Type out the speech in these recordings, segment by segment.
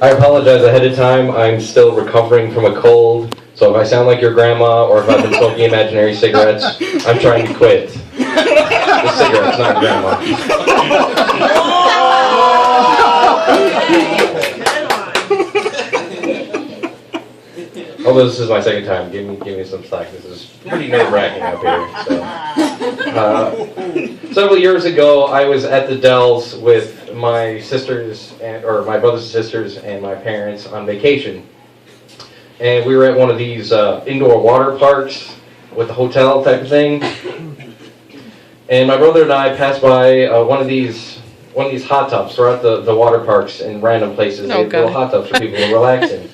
I apologize ahead of time. I'm still recovering from a cold, so if I sound like your grandma or if I've been smoking imaginary cigarettes, I'm trying to quit. The cigarettes, not grandma. Although this is my second time, give me some slack. This is pretty nerve-wracking up here. So. Several years ago, I was at the Dells with my sisters, or my brothers and sisters, and my parents on vacation. And we were at one of these indoor water parks with a hotel type of thing. And my brother and I passed by one of these hot tubs throughout the water parks in random places. They had little hot tubs for people to relax in.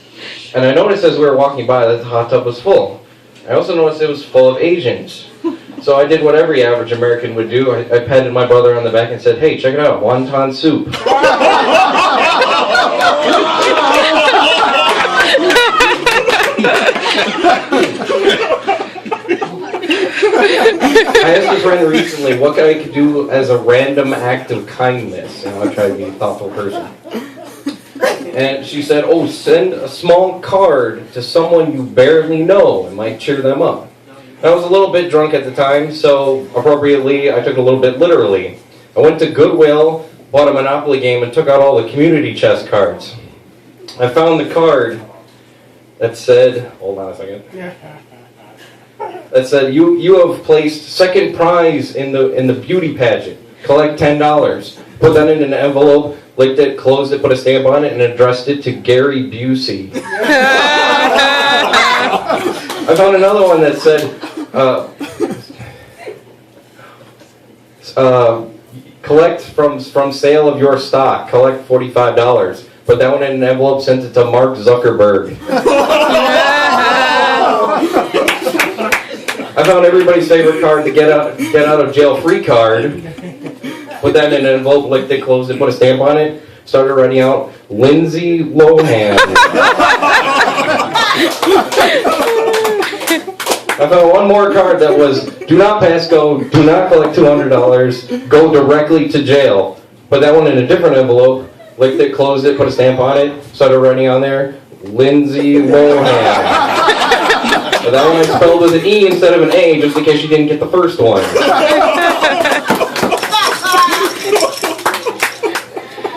And I noticed as we were walking by that the hot tub was full. I also noticed it was full of Asians. So I did what every average American would do. I patted my brother on the back and said, "Hey, check it out, wonton soup." I asked a friend recently what I could do as a random act of kindness. I try to be a thoughtful person. And she said, "Oh, send a small card to someone you barely know. It might cheer them up." I was a little bit drunk at the time, so appropriately, I took it a little bit literally. I went to Goodwill, bought a Monopoly game, and took out all the community chest cards. I found the card that said, hold on a second, that said, you have placed second prize in the beauty pageant. Collect $10. Put that in an envelope, licked it, closed it, put a stamp on it, and addressed it to Gary Busey. I found another one that said, collect from sale of your stock, collect $45. Put that one in an envelope, sent it to Mark Zuckerberg. I found everybody's favorite card, the get out of jail free card. Put that in an envelope, licked it, closed it, put a stamp on it, started writing out Lindsay Lohan. I found one more card that was, do not pass go, do not collect $200, go directly to jail. Put that one in a different envelope, licked it, closed it, put a stamp on it, started writing on there, Lindsay Lohan. But that one I spelled with an E instead of an A, just in case you didn't get the first one.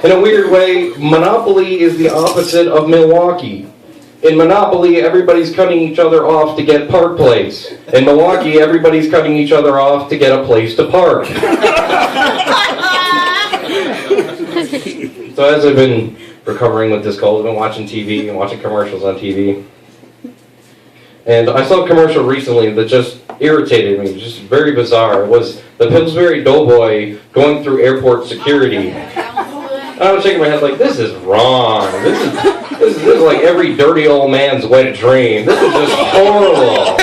In a weird way, Monopoly is the opposite of Milwaukee. In Monopoly, everybody's cutting each other off to get Park Place. In Milwaukee, everybody's cutting each other off to get a place to park. So as I've been recovering with this cold, I've been watching TV and watching commercials on TV. And I saw a commercial recently that just irritated me, just very bizarre. It was the Pillsbury Doughboy going through airport security. I was shaking my head like, this is wrong. This is like every dirty old man's wet dream. This is just horrible.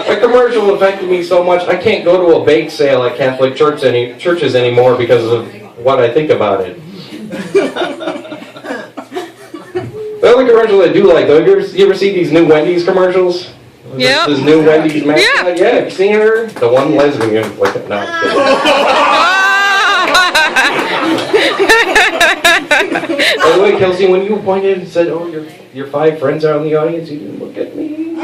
The commercial affected me so much, I can't go to a bake sale at Catholic churches anymore because of what I think about it. The other commercials I do like, though, you ever see these new Wendy's commercials? Yeah. This new Wendy's mascot? Yeah, have you seen her? The one lesbian. Like, no, I'm kidding. By the way, Kelsey, when you pointed and said, "Oh, your 5 friends are in the audience," you didn't look at me.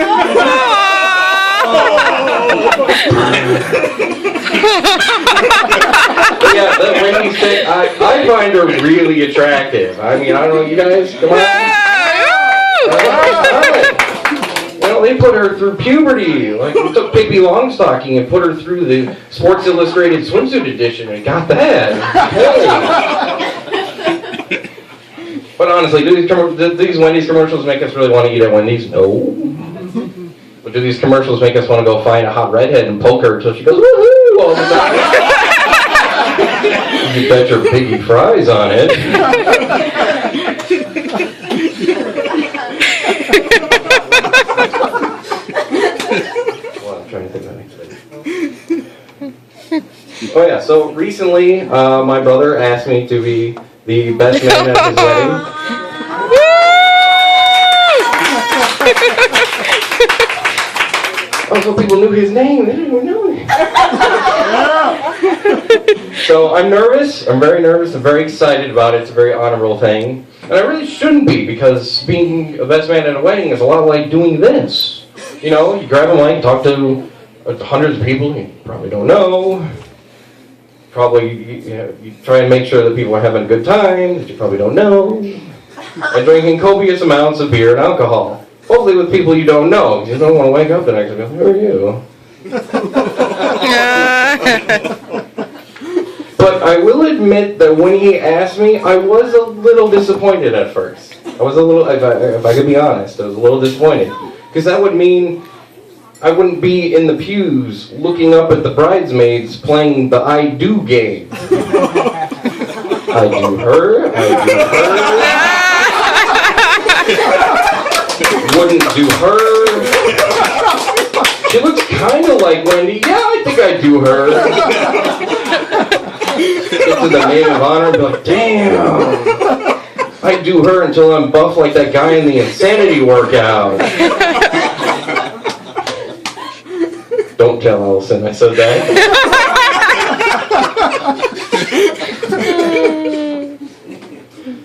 Yeah, that Wendy's thing, I find her really attractive. I mean, I don't know, you guys, come on. You know, they put her through puberty. Like, we took Pippi Longstocking and put her through the Sports Illustrated swimsuit edition and got that. Hey. But honestly, do these Wendy's commercials make us really want to eat at Wendy's? No. But do these commercials make us want to go find a hot redhead and poke her until she goes, woohoo, all the time? You bet your piggy fries on it. Well, I'm trying to think of anything. Oh yeah, so recently my brother asked me to be the best man at his wedding. Oh, so people knew his name. They didn't even know him. So I'm nervous. I'm very nervous. I'm very excited about it. It's a very honorable thing. And I really shouldn't be, because being a best man at a wedding is a lot like doing this. You know, you grab a mic, talk to hundreds of people you probably don't know. Probably you try and make sure that people are having a good time that you probably don't know. And drinking copious amounts of beer and alcohol. Hopefully with people you don't know. You don't want to wake up the next day and go, who are you? But I will admit that when he asked me, I was a little disappointed at first. I was a little, if I could be honest, I was a little disappointed. Because that would mean I wouldn't be in the pews looking up at the bridesmaids playing the I do game. I do her, I do her. Wouldn't do her. She looks kind of like Wendy. Yeah, I think I do her. Get to the maid of honor and be like, damn. I do her until I'm buff like that guy in the insanity workout. Don't tell Allison I said that.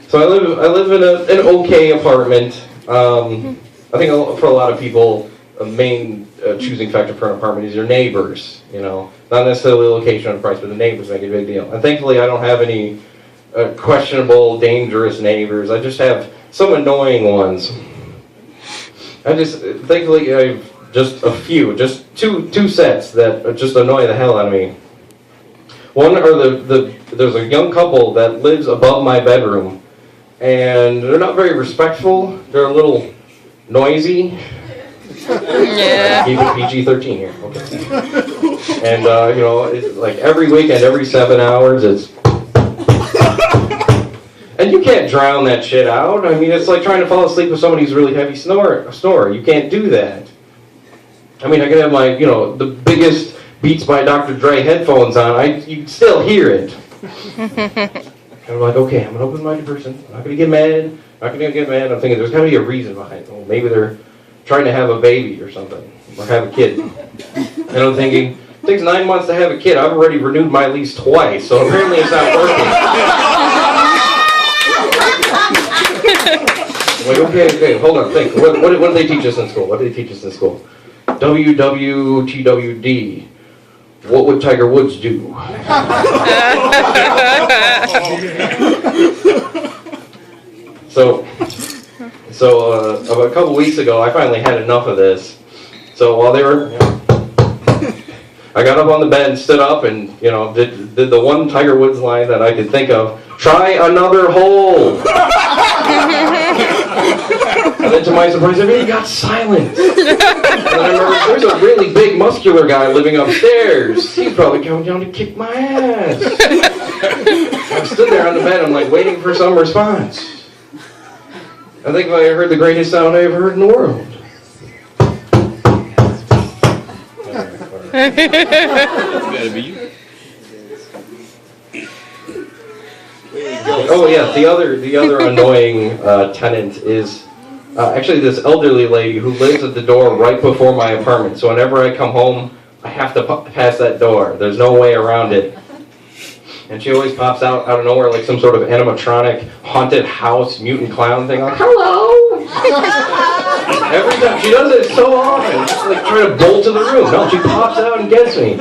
So I live in an okay apartment. I think for a lot of people, a main choosing factor for an apartment is your neighbors. You know, not necessarily the location or the price, but the neighbors make a big deal. And thankfully, I don't have any questionable, dangerous neighbors. I just have some annoying ones. Thankfully, I've just a few, just two sets that just annoy the hell out of me. One are there's a young couple that lives above my bedroom, and they're not very respectful. They're a little noisy. Yeah. Keep it PG-13 here, okay. And you know, it's like every weekend, every 7 hours, it's. And you can't drown that shit out. I mean, it's like trying to fall asleep with somebody who's really heavy snorer. You can't do that. I mean, I can have my, you know, the biggest Beats by Dr. Dre headphones on. You can still hear it. And I'm like, okay, I'm an open-minded person. I'm not going to get mad. I'm thinking there's got to be a reason behind it. Well, maybe they're trying to have a baby or something, or have a kid. And I'm thinking, it takes 9 months to have a kid. I've already renewed my lease twice, so apparently it's not working. I'm like, okay, hold on, think. What do they teach us in school? WWTWD. What would Tiger Woods do? So a couple weeks ago, I finally had enough of this. So while they were, I got up on the bed and stood up and, you know, did the one Tiger Woods line that I could think of. Try another hole. And then to my surprise, everybody got silent. And then I remember, there's a really big muscular guy living upstairs. He's probably coming down to kick my ass. I stood there on the bed, I'm like waiting for some response. I think I heard the greatest sound I ever heard in the world. Gotta be you. Oh yeah, the other annoying tenant is actually this elderly lady who lives at the door right before my apartment. So whenever I come home, I have to pass that door. There's no way around it. And she always pops out of nowhere like some sort of animatronic haunted house mutant clown thing. Like, hello! Every time she does it so often, just like trying to bolt to the room. No, she pops out and gets me.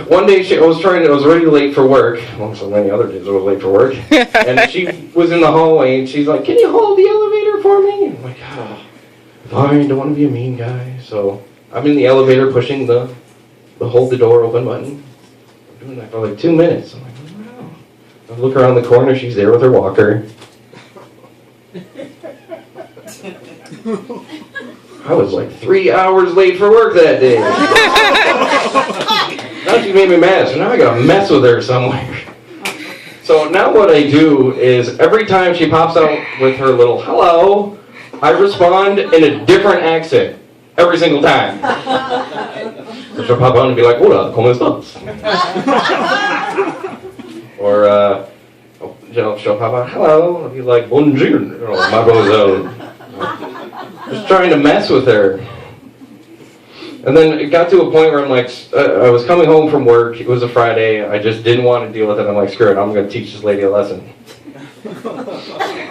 One day I was already late for work. Well, so many other days I was late for work. And she was in the hallway and she's like, can you hold the elevator for me? And I'm like, oh, fine, don't want to be a mean guy. So I'm in the elevator pushing the hold the door open button. I'm doing that for like 2 minutes. I'm like, wow. I look around the corner, she's there with her walker. I was like 3 hours late for work that day. Now she made me mad, so now I gotta mess with her somewhere. So now what I do is every time she pops out with her little hello, I respond in a different accent every single time. So she'll pop out and be like, hola, ¿cómo estás? Or, she'll pop out, hello, I'll be like, bonjour, mademoiselle. Just trying to mess with her. And then it got to a point where I'm like, I was coming home from work. It was a Friday. I just didn't want to deal with it. I'm like, screw it. I'm going to teach this lady a lesson.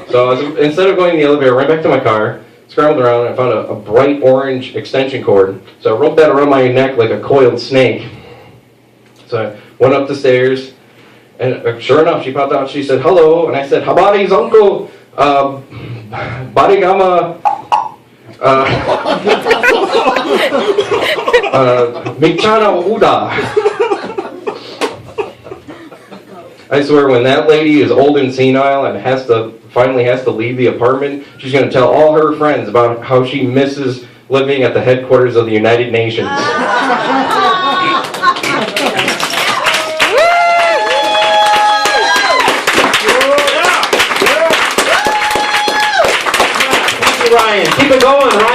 So instead of going in the elevator, I ran back to my car, scrambled around, and I found a bright orange extension cord. So I roped that around my neck like a coiled snake. So I went up the stairs, and sure enough, she popped out. She said, hello. And I said, habari's uncle. Barigama. Michana Uda. I swear, when that lady is old and senile and finally has to leave the apartment, she's going to tell all her friends about how she misses living at the headquarters of the United Nations. Ryan, keep it going, Ryan.